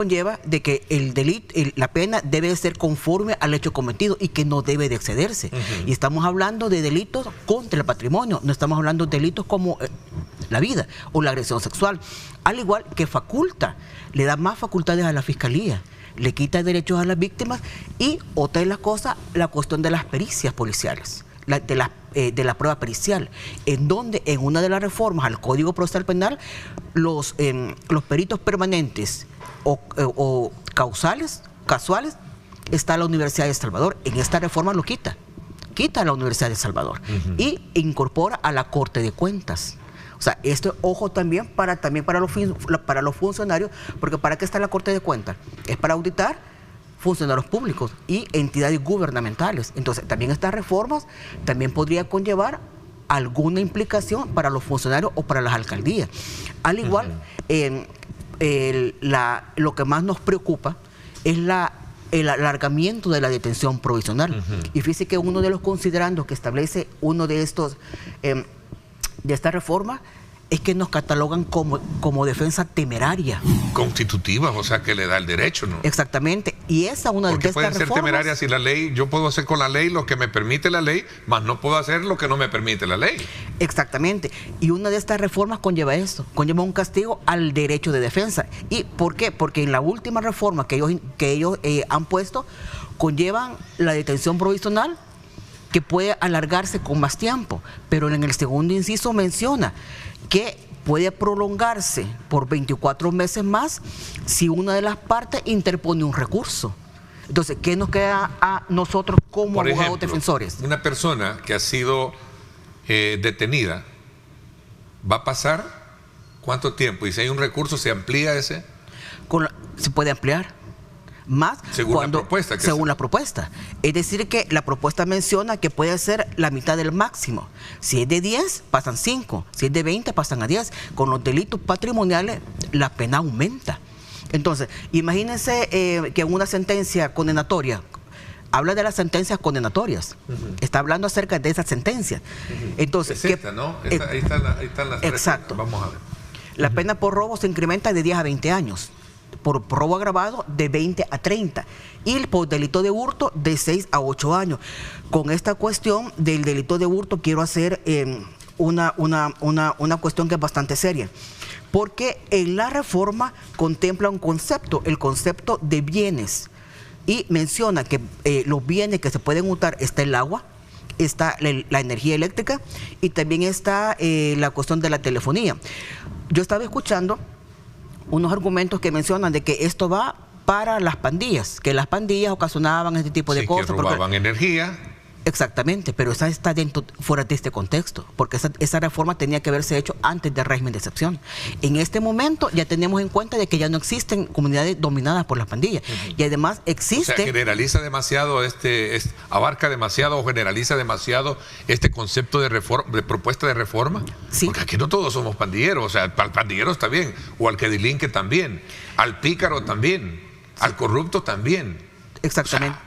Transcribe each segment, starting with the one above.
conlleva de que el delito, la pena debe ser conforme al hecho cometido y que no debe de excederse. Y estamos hablando de delitos contra el patrimonio, no estamos hablando de delitos como la vida o la agresión sexual. Al igual que faculta, le da más facultades a la fiscalía, le quita derechos a las víctimas y otra de las cosas, la cuestión de las pericias policiales. De la prueba pericial, en donde en una de las reformas al Código Procesal Penal, los peritos permanentes o casuales, está la Universidad de El Salvador. En esta reforma lo quita a la Universidad de El Salvador y incorpora a la Corte de Cuentas. O sea, esto, ojo, también para los funcionarios, porque ¿para qué está la Corte de Cuentas? Es para auditar funcionarios públicos y entidades gubernamentales. Entonces, también estas reformas también podría conllevar alguna implicación para los funcionarios o para las alcaldías. Al igual, lo que más nos preocupa es el alargamiento de la detención provisional. Y fíjese que uno de los considerandos que establece uno de estos de esta reforma es que nos catalogan como defensa temeraria. Constitutiva, o sea, que le da el derecho, ¿no? Exactamente. Y esa una de estas reformas... Porque pueden ser temerarias si la ley, yo puedo hacer con la ley lo que me permite la ley, mas no puedo hacer lo que no me permite la ley. Exactamente. Y una de estas reformas conlleva eso, conlleva un castigo al derecho de defensa. ¿Y por qué? Porque en la última reforma que ellos han puesto, conllevan la detención provisional, que puede alargarse con más tiempo, pero en el segundo inciso menciona que puede prolongarse por 24 meses más si una de las partes interpone un recurso. Entonces, ¿qué nos queda a nosotros como abogados defensores? Una persona que ha sido detenida, ¿va a pasar cuánto tiempo? Y si hay un recurso, ¿se amplía ese? Se puede ampliar más según la propuesta. Es decir, que la propuesta menciona que puede ser la mitad del máximo. Si es de 10, pasan 5. Si es de 20, pasan a 10. Con los delitos patrimoniales, la pena aumenta. Entonces, imagínense que en una sentencia condenatoria, habla de las sentencias condenatorias, está hablando acerca de esas sentencias. Entonces, es esta, ¿no? Ahí están las exacto. Tres. Vamos a ver. La pena por robo se incrementa de 10 a 20 años. Por robo agravado de 20 a 30 y por delito de hurto de 6 a 8 años. Con esta cuestión del delito de hurto quiero hacer una cuestión que es bastante seria, porque en la reforma contempla un concepto, el concepto de bienes, y menciona que los bienes que se pueden hurtar está el agua, está la energía eléctrica y también está la cuestión de la telefonía. Yo estaba escuchando unos argumentos que mencionan de que esto va para las pandillas, que las pandillas ocasionaban este tipo de cosas. Que robaban energía. Exactamente, pero esa está fuera de este contexto, porque esa reforma tenía que haberse hecho antes del régimen de excepción. En este momento ya tenemos en cuenta de que ya no existen comunidades dominadas por las pandillas, y además existe... O sea, generaliza demasiado abarca demasiado o generaliza demasiado este concepto de propuesta de reforma. Sí. Porque aquí no todos somos pandilleros, o sea, al pandillero está bien, o al que delinque también, al pícaro también, sí, al corrupto también. Exactamente. O sea,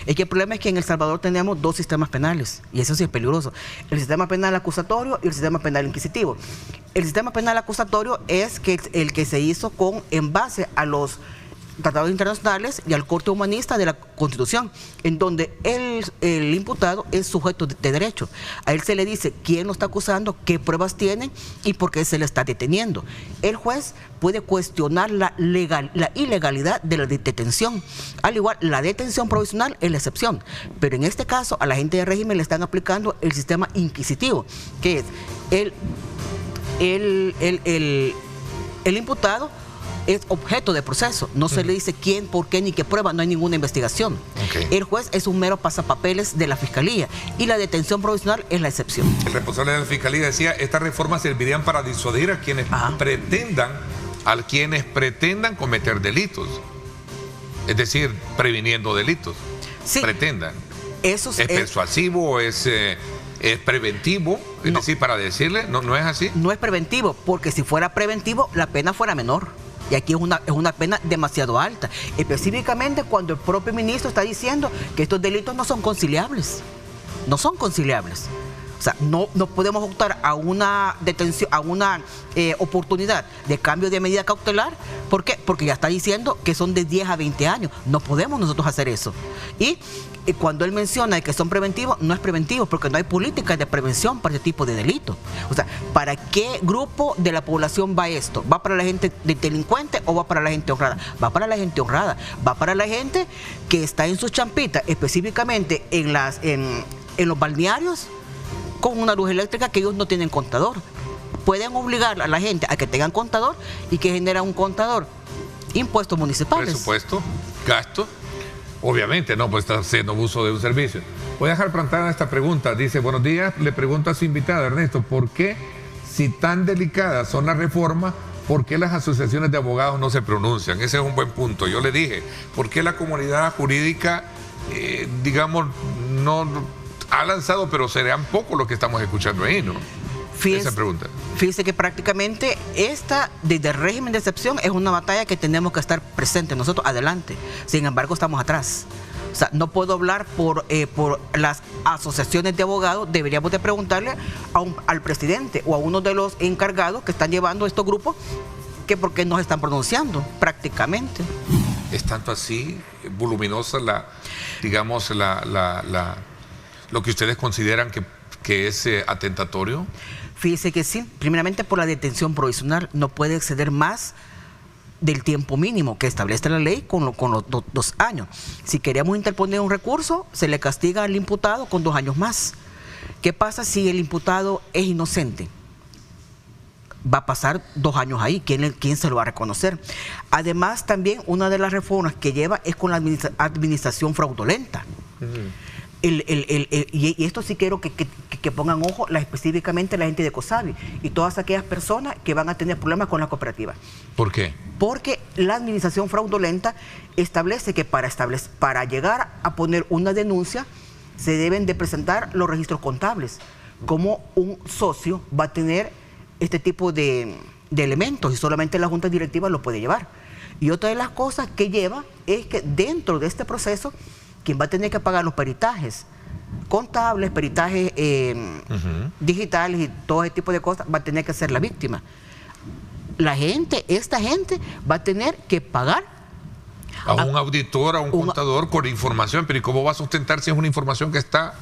es que el problema es que en El Salvador tenemos dos sistemas penales, y eso sí es peligroso: el sistema penal acusatorio y el sistema penal inquisitivo. El sistema penal acusatorio es el que se hizo en base a los tratados internacionales y al corte humanista de la Constitución, en donde el imputado es sujeto de derecho. A él se le dice quién lo está acusando, qué pruebas tiene y por qué se le está deteniendo. El juez puede cuestionar la ilegalidad de la detención. Al igual, la detención provisional es la excepción, pero en este caso a la gente de régimen le están aplicando el sistema inquisitivo, que es el imputado es objeto de proceso, no se le dice quién, por qué, ni qué prueba, no hay ninguna investigación. El juez es un mero pasapapeles de la fiscalía y la detención provisional es la excepción. El responsable de la fiscalía decía: estas reformas servirían para disuadir a quienes pretendan cometer delitos, es decir, previniendo delitos. Sí. Pretendan. Eso ¿Es persuasivo? ¿Es preventivo? Es decir, para decirle, ¿no es así? No es preventivo, porque si fuera preventivo, la pena fuera menor. Y aquí es una pena demasiado alta, específicamente cuando el propio ministro está diciendo que estos delitos no son conciliables. No son conciliables. O sea, no podemos optar a una detención, a una oportunidad de cambio de medida cautelar. ¿Por qué? Porque ya está diciendo que son de 10 a 20 años. No podemos nosotros hacer eso. Y cuando él menciona que son preventivos, no es preventivo, porque no hay políticas de prevención para este tipo de delitos. O sea, ¿para qué grupo de la población va esto? ¿Va para la gente delincuente o va para la gente honrada? Va para la gente honrada, va para la gente que está en sus champitas, específicamente en los balnearios, con una luz eléctrica que ellos no tienen contador. Pueden obligar a la gente a que tengan contador y que genera un contador. Impuestos municipales. Presupuesto, gasto. Obviamente, no, pues está haciendo uso de un servicio. Voy a dejar plantada esta pregunta. Dice, buenos días, le pregunto a su invitada, Ernesto, ¿por qué, si tan delicadas son las reformas, por qué las asociaciones de abogados no se pronuncian? Ese es un buen punto. Yo le dije, ¿por qué la comunidad jurídica, digamos, no ha lanzado, pero serán poco lo que estamos escuchando ahí, ¿no? Esa pregunta. Fíjese que prácticamente esta, desde el régimen de excepción, es una batalla que tenemos que estar presentes nosotros adelante. Sin embargo, estamos atrás. O sea, no puedo hablar por las asociaciones de abogados. Deberíamos de preguntarle al presidente o a uno de los encargados que están llevando estos grupos que por qué no se están pronunciando prácticamente. ¿Es tanto así voluminosa lo que ustedes consideran que es atentatorio? Fíjese que sí, primeramente por la detención provisional no puede exceder más del tiempo mínimo que establece la ley con los 2 años. Si queremos interponer un recurso, se le castiga al imputado con 2 años más. ¿Qué pasa si el imputado es inocente? Va a pasar 2 años ahí. ¿Quién se lo va a reconocer? Además, también una de las reformas que lleva es con la administración fraudulenta. Y esto sí quiero que pongan ojo, específicamente la gente de COSABI y todas aquellas personas que van a tener problemas con la cooperativa. ¿Por qué? Porque la administración fraudulenta establece que para llegar a poner una denuncia se deben de presentar los registros contables. Como un socio va a tener este tipo de elementos y solamente la junta directiva lo puede llevar. Y otra de las cosas que lleva es que dentro de este proceso, quien va a tener que pagar los peritajes contables, peritajes digitales y todo ese tipo de cosas, va a tener que ser la víctima. Esta gente va a tener que pagar a un auditor, a un contador con información. Pero ¿y cómo va a sustentar si es una información que está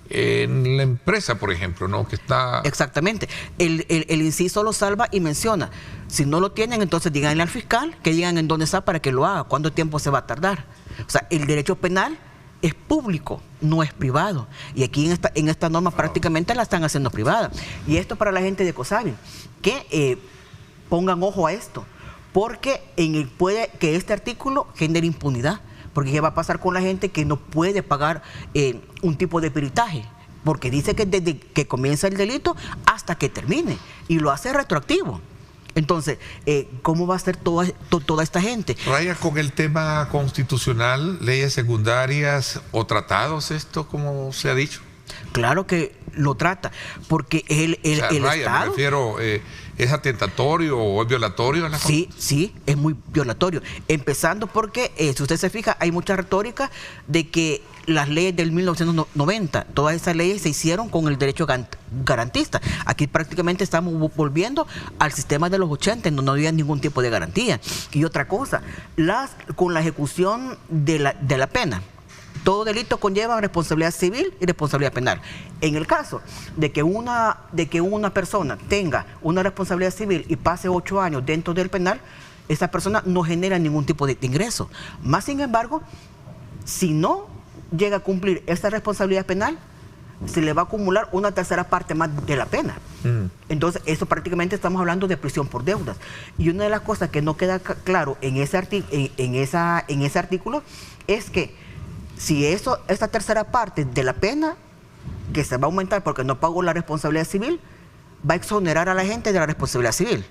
en la empresa, por ejemplo, ¿no? Que está... Exactamente. El inciso lo salva y menciona, si no lo tienen, entonces díganle al fiscal que digan en dónde está para que lo haga, cuánto tiempo se va a tardar. O sea, el derecho penal es público, no es privado. Y aquí en esta norma prácticamente la están haciendo privada. Y esto para la gente de COSABI, que pongan ojo a esto, porque puede que este artículo genere impunidad. Porque ¿qué va a pasar con la gente que no puede pagar un tipo de peritaje? Porque dice que desde que comienza el delito hasta que termine, y lo hace retroactivo. Entonces, ¿cómo va a ser toda esta gente? ¿Raya con el tema constitucional, leyes secundarias o tratados esto, como se ha dicho? Claro que lo trata, porque el Raya, Estado... me refiero, ¿es atentatorio o es violatorio? Sí, es muy violatorio. Empezando porque, si usted se fija, hay mucha retórica de que las leyes del 1990, todas esas leyes se hicieron con el derecho garantista. Aquí prácticamente estamos volviendo al sistema de los 80, en donde no había ningún tipo de garantía. Y otra cosa, con la ejecución de la pena, todo delito conlleva responsabilidad civil y responsabilidad penal. En el caso de que una persona tenga una responsabilidad civil y pase 8 años dentro del penal, esa persona no genera ningún tipo de ingreso. Más sin embargo, si no llega a cumplir esa responsabilidad penal, se le va a acumular una tercera parte más de la pena. Entonces, eso prácticamente estamos hablando de prisión por deudas. Y una de las cosas que no queda claro en ese artículo es que si esta tercera parte de la pena, que se va a aumentar porque no pagó la responsabilidad civil, va a exonerar a la gente de la responsabilidad civil.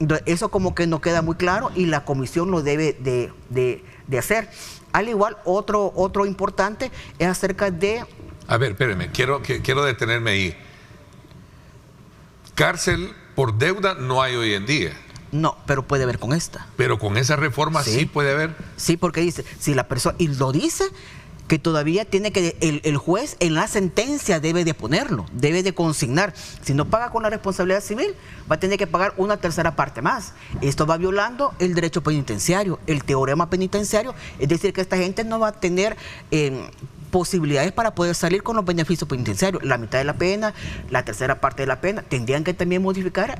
Entonces, eso como que no queda muy claro y la comisión lo debe de hacer. Al igual, otro importante es acerca de... A ver, espérenme, quiero detenerme ahí. Cárcel por deuda no hay hoy en día. No, pero puede haber con esta. Pero con esa reforma sí puede haber. Sí, porque dice, si la persona, y lo dice que todavía tiene que, el juez en la sentencia debe de ponerlo, debe de consignar. Si no paga con la responsabilidad civil, va a tener que pagar una tercera parte más. Esto va violando el derecho penitenciario, el teorema penitenciario, es decir, que esta gente no va a tener posibilidades para poder salir con los beneficios penitenciarios. La mitad de la pena, la tercera parte de la pena, tendrían que también modificar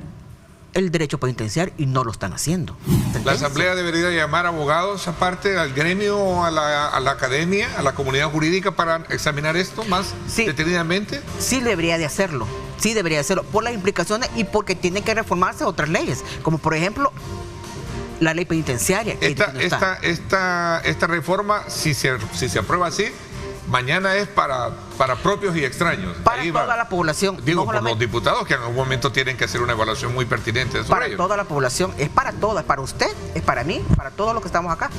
el derecho penitenciario y no lo están haciendo. ¿La Asamblea debería llamar abogados aparte al gremio, a la academia, a la comunidad jurídica para examinar esto más detenidamente? Sí debería de hacerlo, sí debería de hacerlo, por las implicaciones y porque tienen que reformarse otras leyes, como por ejemplo la ley penitenciaria. Esta reforma, si se aprueba así, mañana es para propios y extraños. Para toda la población. Digo, por los diputados que en algún momento tienen que hacer una evaluación muy pertinente sobre ello. Para toda la población, es para todas, para usted, es para mí, para todos los que estamos acá.